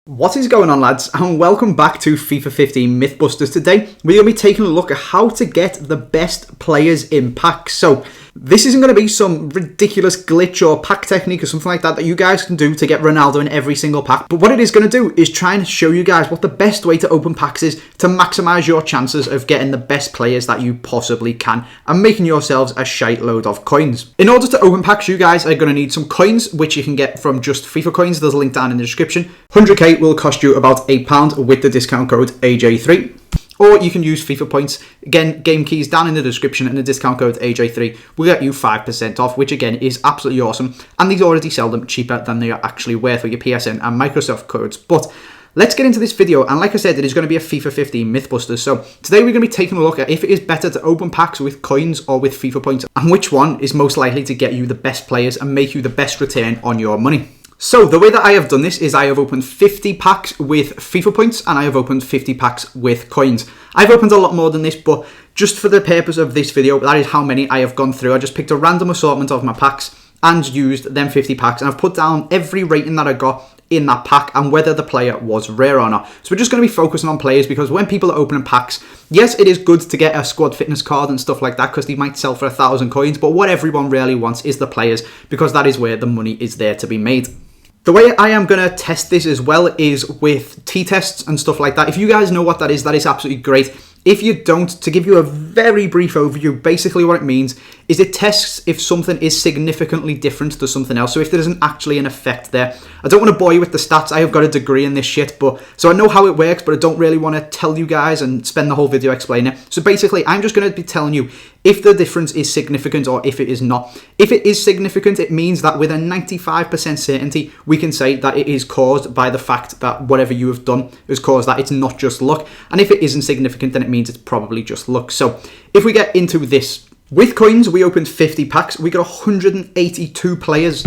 What is going on, lads, and welcome back to FIFA 15 Mythbusters. Today we're going to be taking a look at how to get the best players in packs. So this isn't going to be some ridiculous glitch or pack technique or something like that you guys can do to get Ronaldo in every single pack, but what it is going to do is try and show you guys what the best way to open packs is to maximise your chances of getting the best players that you possibly can and making yourselves a shite load of coins. In order to open packs, you guys are going to need some coins, which you can get from just FIFA coins. There's a link down in the description. 100k will cost you about £8 with the discount code AJ3. Or you can use FIFA points. Again, game keys down in the description, and the discount code AJ3 will get you 5% off, which again is absolutely awesome. And these already sell them cheaper than they are actually worth with your PSN and Microsoft codes. But let's get into this video, and like I said, it is going to be a FIFA 15 Mythbusters. So today we're going to be taking a look at if it is better to open packs with coins or with FIFA points, and which one is most likely to get you the best players and make you the best return on your money. So the way that I have done this is I have opened 50 packs with FIFA points and I have opened 50 packs with coins. I've opened a lot more than this, but just for the purpose of this video, that is how many I have gone through. I just picked a random assortment of my packs and used them 50 packs, and I've put down every rating that I got in that pack and whether the player was rare or not. So we're just going to be focusing on players, because when people are opening packs, yes, it is good to get a squad fitness card and stuff like that because they might sell for 1,000 coins, but what everyone really wants is the players, because that is where the money is there to be made. The way I am going to test this as well is with t-tests and stuff like that. If you guys know what that is absolutely great. If you don't, to give you a very brief overview, basically what it means is it tests if something is significantly different to something else. So if there isn't actually an effect there. I don't want to bore you with the stats. I have got a degree in this shit, so I know how it works, but I don't really want to tell you guys and spend the whole video explaining it. So basically, I'm just going to be telling you if the difference is significant or if it is not. If it is significant, it means that with a 95% certainty, we can say that it is caused by the fact that whatever you have done has caused that. It's not just luck. And if it isn't significant, then it means it's probably just luck. So if we get into this, with coins, we opened 50 packs. We got 182 players,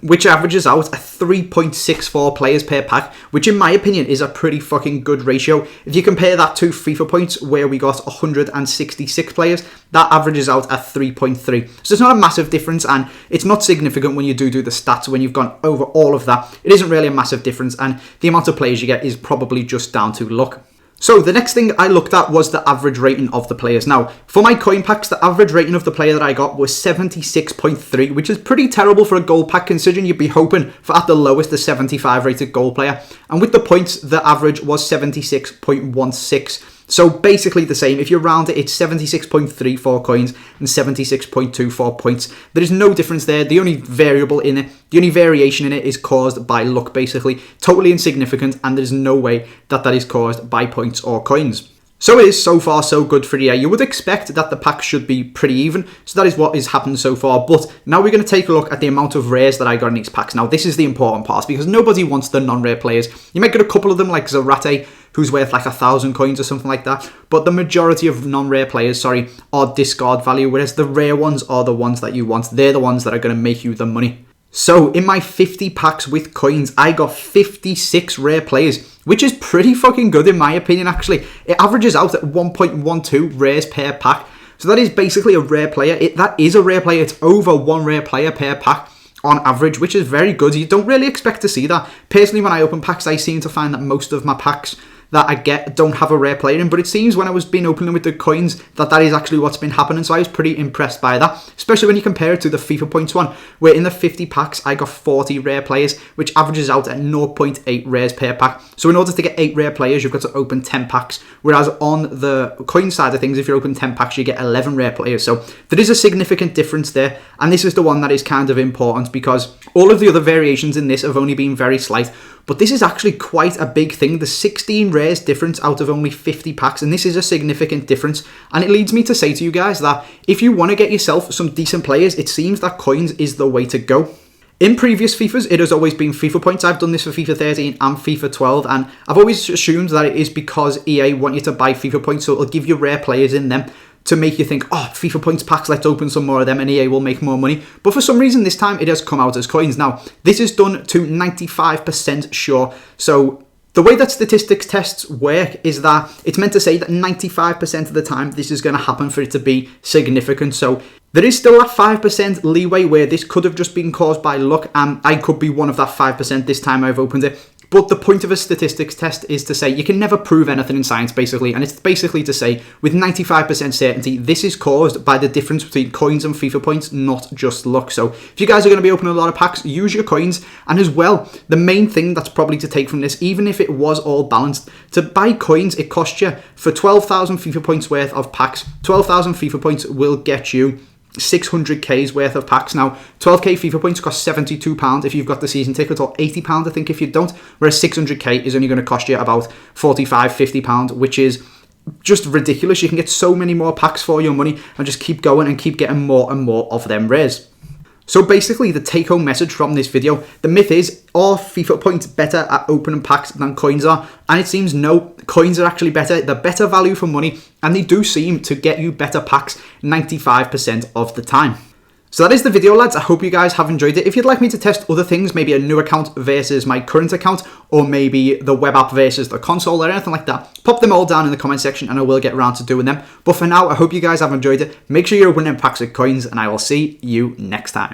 which averages out at 3.64 players per pack, which in my opinion is a pretty fucking good ratio. If you compare that to FIFA points, where we got 166 players, that averages out at 3.3. So it's not a massive difference, and it's not significant when you do the stats. When you've gone over all of that, it isn't really a massive difference, and the amount of players you get is probably just down to luck. So the next thing I looked at was the average rating of the players. Now, for my coin packs, the average rating of the player that I got was 76.3, which is pretty terrible for a gold pack, considering you'd be hoping for at the lowest a 75 rated gold player. And with the points, the average was 76.16. So basically the same. If you round it, it's 76.3 for coins and 76.2 for points. There is no difference there. The only variable in it, the only variation in it is caused by luck, basically. Totally insignificant, and there's no way that that is caused by points or coins. So it is so far so good for the year. You would expect that the pack should be pretty even, so that is what has happened so far. But now we're going to take a look at the amount of rares that I got in these packs. Now this is the important part, because nobody wants the non-rare players. You might get a couple of them like Zarate, who's worth like 1,000 coins or something like that, but the majority of non-rare players, are discard value, whereas the rare ones are the ones that you want. They're the ones that are going to make you the money. So in my 50 packs with coins, I got 56 rare players, which is pretty fucking good in my opinion, actually. It averages out at 1.12 rares per pack. So that is basically a rare player. That is a rare player. It's over one rare player per pack on average, which is very good. You don't really expect to see that. Personally, when I open packs, I seem to find that most of my packs that I get don't have a rare player in, but it seems when I was been opening with the coins that is actually what's been happening, so I was pretty impressed by that, especially when you compare it to the FIFA points one, where in the 50 packs I got 40 rare players, which averages out at 0.8 rares per pack. So in order to get 8 rare players, you've got to open 10 packs, whereas on the coin side of things, if you open 10 packs, you get 11 rare players. So there is a significant difference there, and this is the one that is kind of important, because all of the other variations in this have only been very slight. But this is actually quite a big thing. The 16 rares difference out of only 50 packs, and this is a significant difference. And it leads me to say to you guys that if you want to get yourself some decent players, it seems that coins is the way to go. In previous FIFAs, it has always been FIFA points. I've done this for FIFA 13 and FIFA 12, and I've always assumed that it is because EA want you to buy FIFA points, so it'll give you rare players in them to make you think, oh, FIFA points packs, let's open some more of them and EA will make more money. But for some reason this time it has come out as coins. Now, this is done to 95% sure. So the way that statistics tests work is that it's meant to say that 95% of the time this is going to happen for it to be significant. So there is still that 5% leeway where this could have just been caused by luck, and I could be one of that 5% this time I've opened it. But the point of a statistics test is to say you can never prove anything in science, basically, and it's basically to say with 95% certainty this is caused by the difference between coins and FIFA points, not just luck. So if you guys are going to be opening a lot of packs, use your coins. And as well, the main thing that's probably to take from this, even if it was all balanced, to buy coins, it costs you for 12,000 FIFA points worth of packs. 12,000 FIFA points will get you 600k's worth of packs. Now 12k FIFA points cost £72 if you've got the season ticket, or £80 I think if you don't, whereas 600k is only going to cost you about £45-50, which is just ridiculous. You can get so many more packs for your money and just keep going and keep getting more and more of them rares. So basically, the take-home message from this video, the myth is, are FIFA points better at opening packs than coins are? And it seems no, coins are actually better. They're better value for money, and they do seem to get you better packs 95% of the time. So that is the video, lads. I hope you guys have enjoyed it. If you'd like me to test other things, maybe a new account versus my current account, or maybe the web app versus the console or anything like that, pop them all down in the comment section and I will get around to doing them. But for now, I hope you guys have enjoyed it. Make sure you're opening packs of coins, and I will see you next time.